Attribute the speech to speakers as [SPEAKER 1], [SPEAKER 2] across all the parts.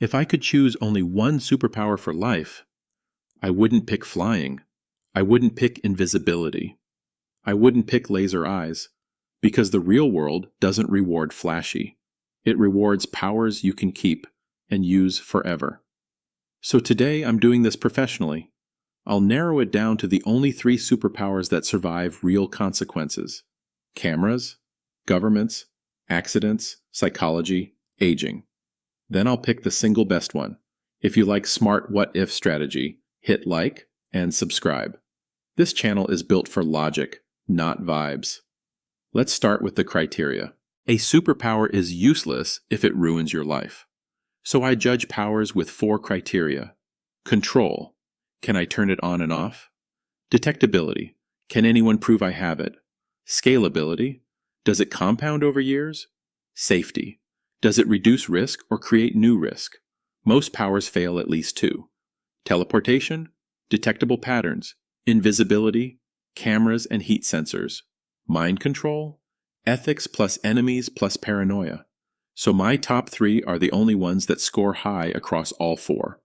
[SPEAKER 1] If I could choose only one superpower for life, I wouldn't pick flying. I wouldn't pick invisibility. I wouldn't pick laser eyes, because the real world doesn't reward flashy. It rewards powers you can keep and use forever. So today I'm doing this professionally. I'll narrow it down to the only 3 superpowers that survive real consequences: cameras, governments, accidents, psychology, aging. Then I'll pick the single best one. If you like smart what-if strategy, hit like and subscribe. This channel is built for logic, not vibes. Let's start with the criteria. A superpower is useless if it ruins your life. So I judge powers with 4 criteria. Control. Can I turn it on and off? Detectability. Can anyone prove I have it? Scalability. Does it compound over years? Safety. Does it reduce risk or create new risk? Most powers fail at least 2. Teleportation. Detectable patterns. Invisibility. Cameras and heat sensors. Mind control. Ethics plus enemies plus paranoia. So my top 3 are the only ones that score high across all 4.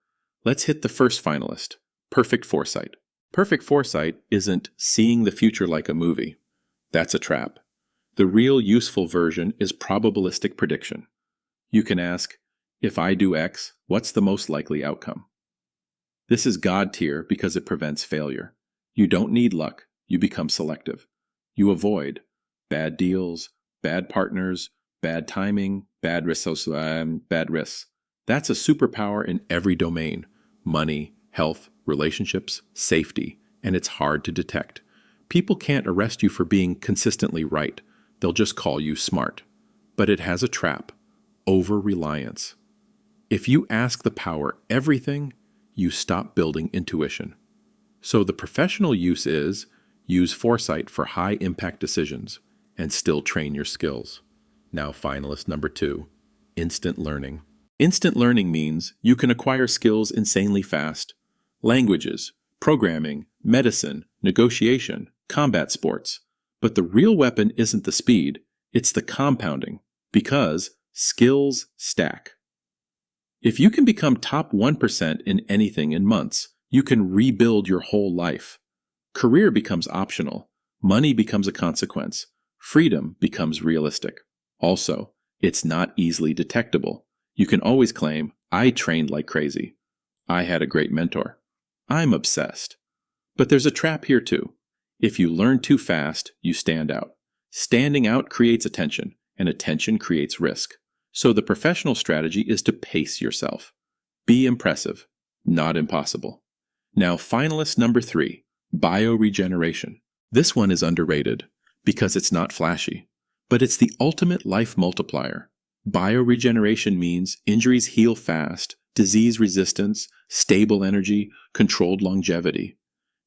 [SPEAKER 1] Let's hit the first finalist. Perfect foresight. Perfect foresight isn't seeing the future like a movie. That's a trap. The real useful version is probabilistic prediction. You can ask, if I do X, what's the most likely outcome? This is God tier because it prevents failure. You don't need luck, you become selective. You avoid bad deals, bad partners, bad timing, bad risks. That's a superpower in every domain: money, health, relationships, safety, and it's hard to detect. People can't arrest you for being consistently right. They'll just call you smart. But it has a trap: over-reliance. If you ask the power everything, you stop building intuition. So the professional use is use foresight for high-impact decisions and still train your skills. Now finalist number 2, instant learning. Instant learning means you can acquire skills insanely fast. Languages, programming, medicine, negotiation, combat sports. But the real weapon isn't the speed, it's the compounding, because skills stack. If you can become top 1% in anything in months, you can rebuild your whole life. Career becomes optional, money becomes a consequence, freedom becomes realistic. Also, it's not easily detectable. You can always claim, I trained like crazy. I had a great mentor. I'm obsessed. But there's a trap here too. If you learn too fast, you stand out. Standing out creates attention, and attention creates risk. So the professional strategy is to pace yourself. Be impressive, not impossible. Now finalist number 3, bioregeneration. This one is underrated because it's not flashy, but it's the ultimate life multiplier. Bioregeneration means injuries heal fast, disease resistance, stable energy, controlled longevity.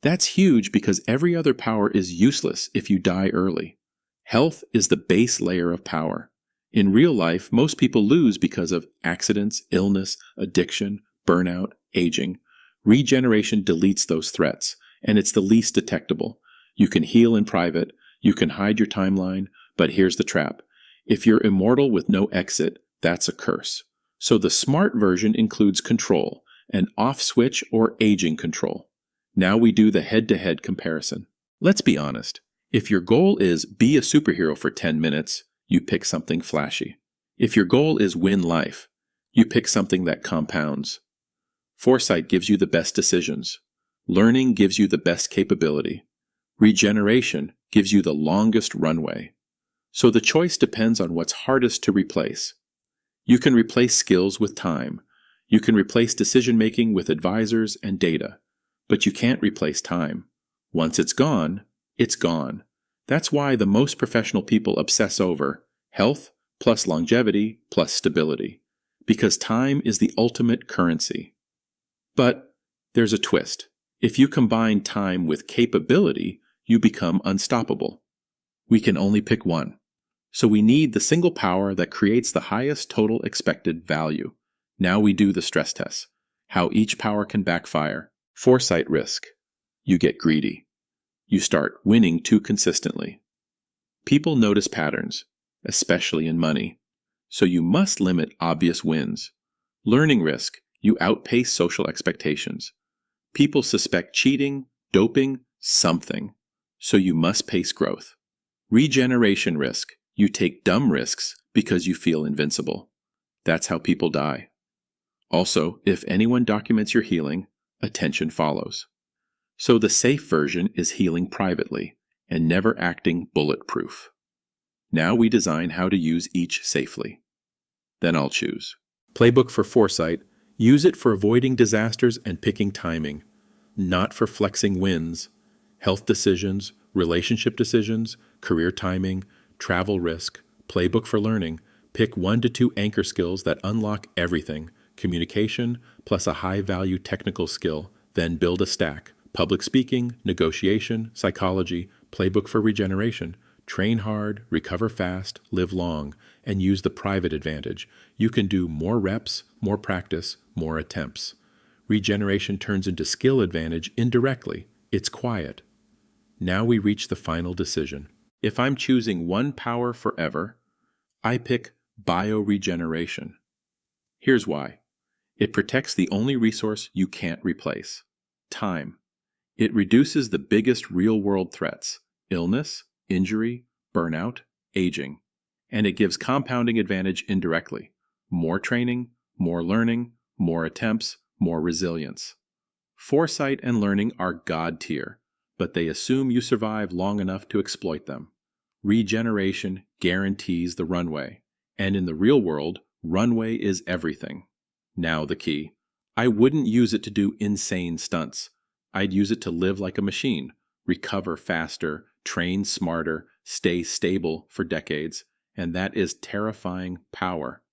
[SPEAKER 1] That's huge because every other power is useless if you die early. Health is the base layer of power. In real life, most people lose because of accidents, illness, addiction, burnout, aging. Regeneration deletes those threats, and it's the least detectable. You can heal in private, you can hide your timeline, but here's the trap. If you're immortal with no exit, that's a curse. So the smart version includes control, an off switch or aging control. Now we do the head-to-head comparison. Let's be honest. If your goal is be a superhero for 10 minutes, you pick something flashy. If your goal is win life, you pick something that compounds. Foresight gives you the best decisions. Learning gives you the best capability. Regeneration gives you the longest runway. So the choice depends on what's hardest to replace. You can replace skills with time. You can replace decision-making with advisors and data. But you can't replace time. Once it's gone, it's gone. That's why the most professional people obsess over health plus longevity plus stability. Because time is the ultimate currency. But there's a twist. If you combine time with capability, you become unstoppable. We can only pick one. So we need the single power that creates the highest total expected value. Now we do the stress tests. How each power can backfire. Foresight risk. You get greedy. You start winning too consistently. People notice patterns, especially in money. So you must limit obvious wins. Learning risk, you outpace social expectations. People suspect cheating, doping, something. So you must pace growth. Regeneration risk, you take dumb risks because you feel invincible. That's how people die. Also, if anyone documents your healing, attention follows. So the safe version is healing privately and never acting bulletproof. Now we design how to use each safely. Then I'll choose. Playbook for foresight. Use it for avoiding disasters and picking timing, not for flexing wins. Health decisions, relationship decisions, career timing, travel risk. Playbook for learning. Pick 1 to 2 anchor skills that unlock everything. Communication plus a high-value technical skill. Then build a stack. Public speaking, negotiation, psychology, playbook for regeneration. Train hard, recover fast, live long, and use the private advantage. You can do more reps, more practice, more attempts. Regeneration turns into skill advantage indirectly. It's quiet. Now we reach the final decision. If I'm choosing one power forever, I pick bioregeneration. Here's why. It protects the only resource you can't replace: time. It reduces the biggest real-world threats: illness, injury, burnout, aging. And it gives compounding advantage indirectly: more training, more learning, more attempts, more resilience. Foresight and learning are God tier, but they assume you survive long enough to exploit them. Regeneration guarantees the runway, and in the real world, runway is everything. Now the key. I wouldn't use it to do insane stunts. I'd use it to live like a machine, recover faster, train smarter, stay stable for decades, and that is terrifying power.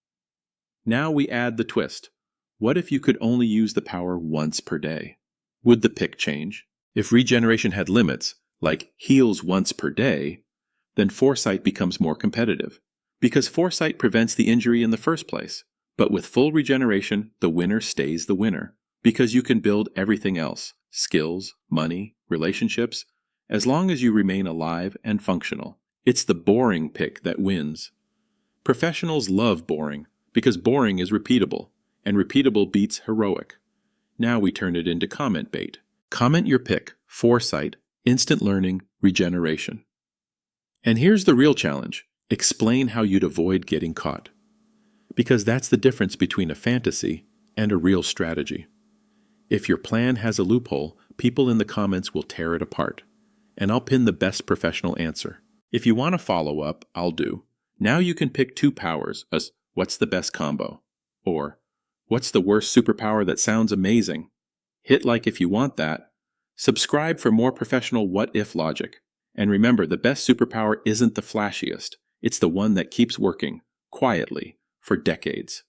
[SPEAKER 1] Now we add the twist. What if you could only use the power once per day? Would the pick change? If regeneration had limits, like heals once per day, then foresight becomes more competitive, because foresight prevents the injury in the first place. But with full regeneration, the winner stays the winner, because you can build everything else: skills, money, relationships, as long as you remain alive and functional. It's the boring pick that wins. Professionals love boring, because boring is repeatable, and repeatable beats heroic. Now we turn it into comment bait. Comment your pick: foresight, instant learning, regeneration. And here's the real challenge. Explain how you'd avoid getting caught. Because that's the difference between a fantasy and a real strategy. If your plan has a loophole, people in the comments will tear it apart. And I'll pin the best professional answer. If you want to follow up, I'll do. Now you can pick 2 powers as what's the best combo? Or what's the worst superpower that sounds amazing? Hit like if you want that. Subscribe for more professional what-if logic. And remember, the best superpower isn't the flashiest. It's the one that keeps working, quietly, for decades.